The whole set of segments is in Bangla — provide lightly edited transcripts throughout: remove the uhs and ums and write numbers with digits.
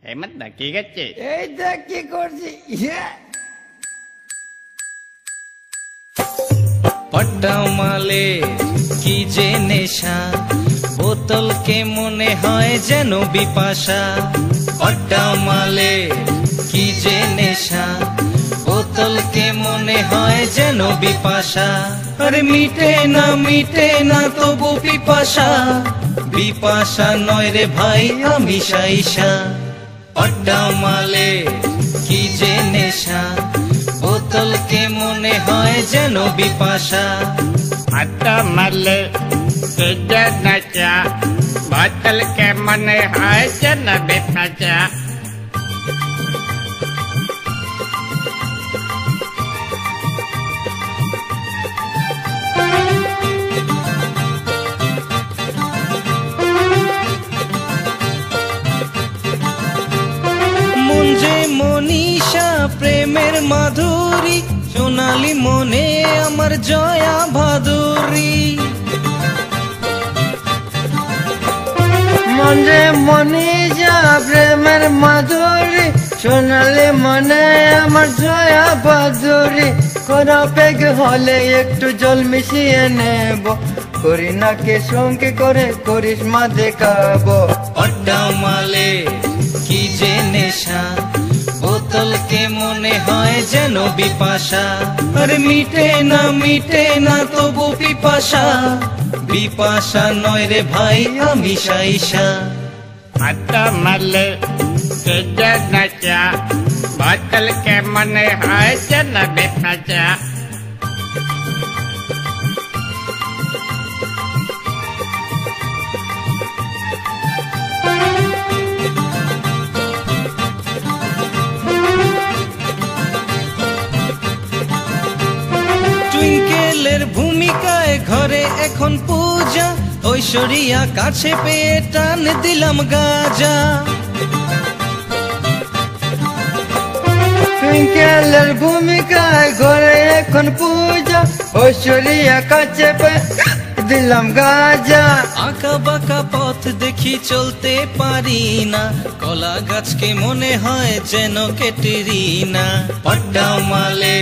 হেমন্তদা কি গেছে? এই দেখ কি করছি। পট্টা মালে কি যে নেশা, বোতলকে মনে হয় যেন বিপাশা। পট্টা মালে কি যে নেশা, বোতলকে মনে হয় যেন বিপাশা। আরে মিটে না তবু পিপাসা, বিপাশা নয় রে ভাই আমি সাইসা। পট্টা মালে কি যে নেশা, বোতলকে মনে হয় যেন বিপাশা। পট্টা মালে কি যে নেশা, বোতলকে মনে হয় যেন বিপাশা। মন যে মনীষা প্রেমের মাধুরী, সোনালি মনে আমার জয়া ভাদুরী। মন যে মনীষা প্রেমের মাধুরী, সোনালি মনে আমার জয়া বাদুরী। কোনো পেগ হলে একটু জল মিশিয়ে নেব, করিনাকে সঙ্গে করে করিশ্মা দেখাবো। পট্টা মালে কি যে নেশা, বোতলকে মনে হয় যেন বিপাশা। আরে মিটে না তবু পিপাসা, বিপাশা নয় রে ভাই আমি সাইসা। পট্টা মালে কি যে নেশা, বোতলকে মনে হয় যেন বিপাশা। টুইঙ্কেলের ভূমিকায় ঘরে এখন পূজা, ঐশ্বরিয়া কাছে পেয়ে টান দিলাম গাজা। টুইঙ্কেলের ভূমিকায় ঘরে এখন পূজা, ঐশ্বরিয়া কাছে দিলাম গাজা। আঁকা বাঁকা পথ দেখি চলতে পারি না, কলা গাছকে মনে হয় যেন কেটেরিনা। পট্টা মালে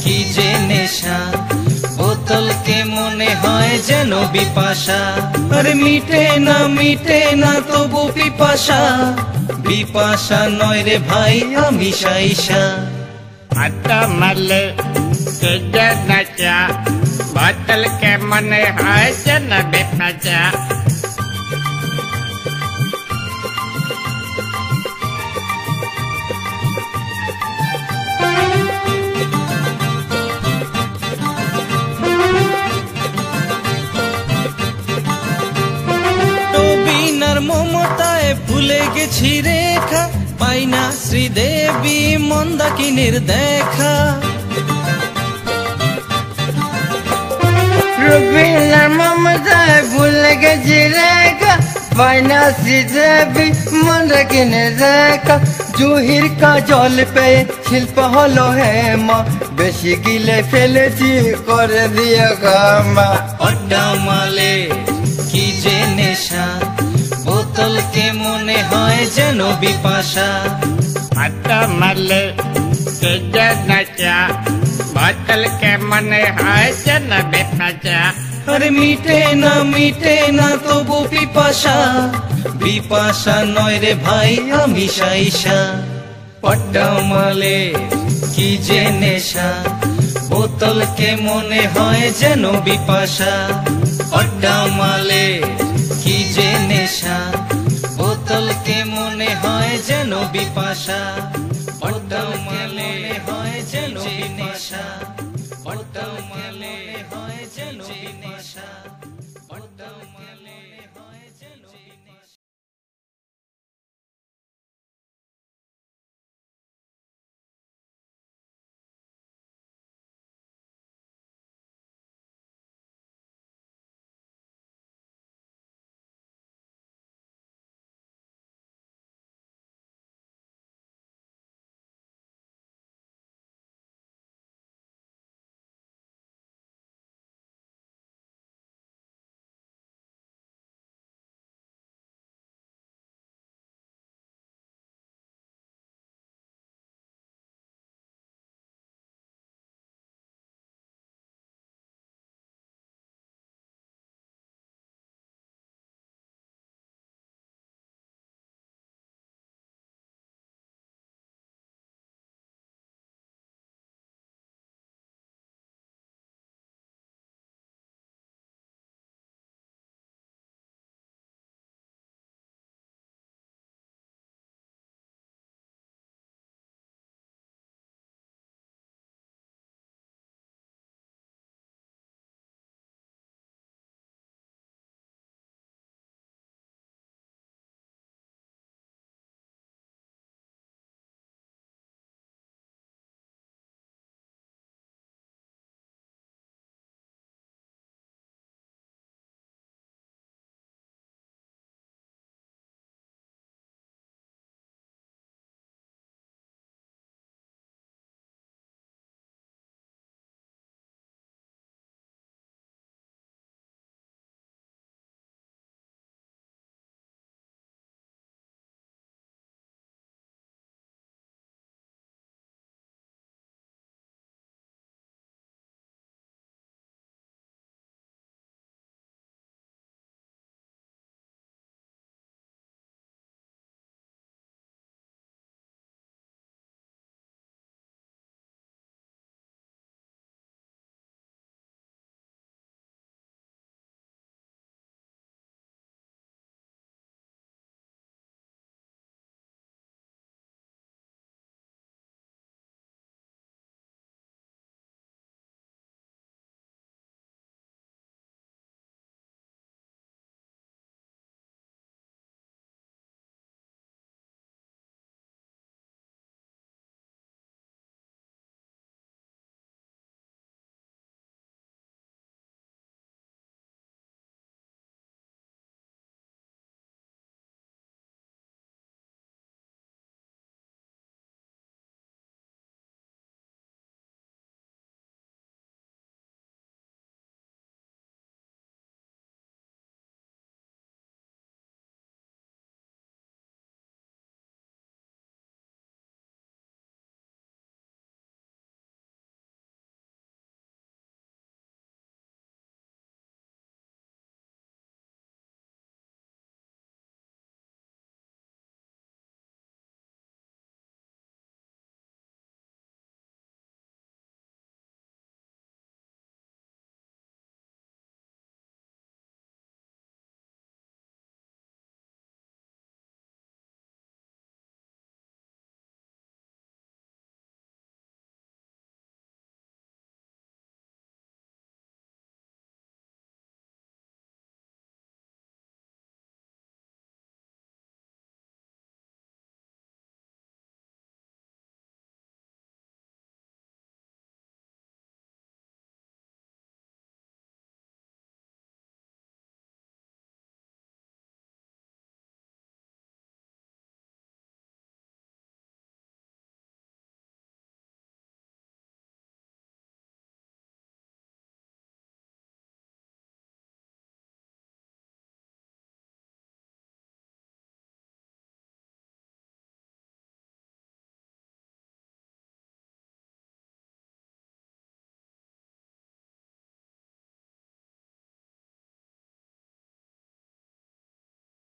কি যে নেশা, বোতলকে মনে হয় যেন বিপাশা। আরে মিটে না তবু পিপাসা, বিপাশা নয় রে ভাই আমি সাইসা। পট্টা মালে কি যে নেশা, বোতলকে মনে হয় যেন বিপাশা। টবিনার মমতায় ভুলে গেছি রেখা, পাইনা শ্রীদেবী মন্দাকিনীর দেখা। রবিনার মমতায় ভুলে গেছি রেখা, পাইনা শ্রীদেবী মন্দাকিনীর দেখা। জুহির কাজল পেয়ে শিল্প হলো হেমা, বেশি গিলে ফেলেছি করে দিয়ে গামা। পট্টা মালে কি যে নেশা, বোতলকে মনে হয় যেন বিপাশা। পট্টা মালে কি যে নেশা, বোতলকে মনে হয় যেন বিপাশা। আরে মিটে না তবু পিপাসা, বিপাশা নয় রে ভাই আমি সাইসা। পট্টা মালে কি যে নেশা, বোতলকে মনে হয় যেন বিপাশা। পট্টা মালে কি যে নেশা, বোতলকে মনে হয় যেন বিপাশা। পট্টা মালে হয় যেন বিপাশা।